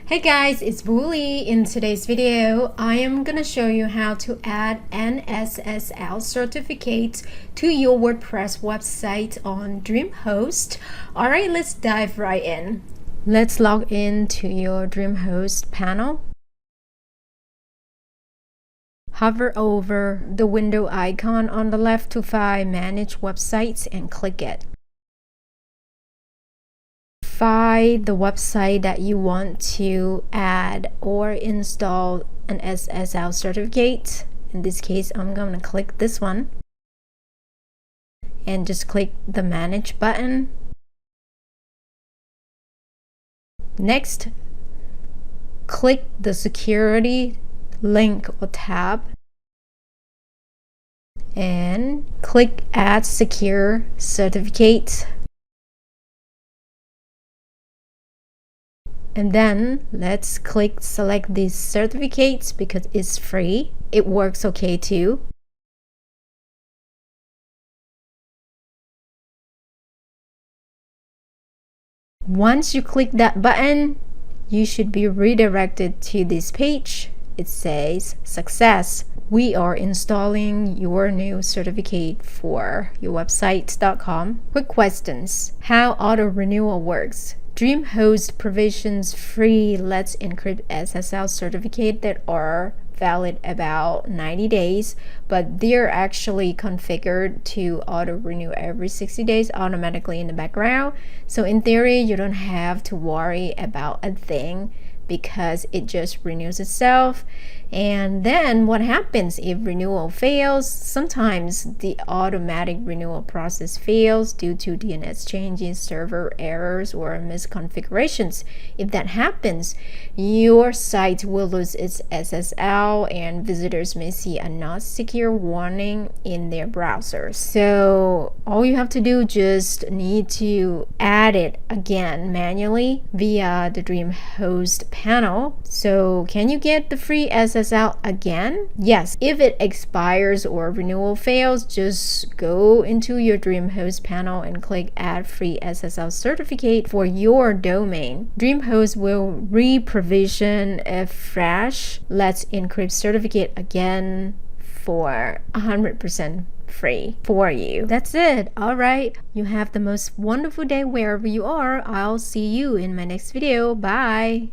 Hey guys, it's Wooly. In today's video, I am gonna show you how to add an SSL certificate to your WordPress website on DreamHost. Alright, let's dive right in. Let's log in to your DreamHost panel. Hover over the window icon on the left to find Manage Websites and click it. Find the website that you want to add or install an SSL certificate. In this case, I'm going to click this one and just click the Manage button. Next, click the Security link or tab and click Add Secure Certificate. And then let's click select these certificates because it's free. It works okay too. Once you click that button, you should be redirected to this page. It says success. We are installing your new certificate for your website.com. Quick questions. How auto renewal works. DreamHost provisions free Let's Encrypt SSL certificate that are valid about 90 days, but they're actually configured to auto renew every 60 days automatically in the background. So in theory, you don't have to worry about a thing because it just renews itself. And then what happens if renewal fails? Sometimes the automatic renewal process fails due to DNS changes, server errors, or misconfigurations. If that happens, your site will lose its SSL and visitors may see a not secure warning in their browser. So all you have to do just need to add it again manually via the DreamHost panel. So can you get the free SSL again? Yes, if it expires or renewal fails, just go into your DreamHost panel and click Add Free SSL Certificate for your domain. DreamHost will re-provision a fresh Let's Encrypt certificate again for 100% free for you. That's it. All right, you have the most wonderful day wherever you are. I'll see you in my next video. Bye.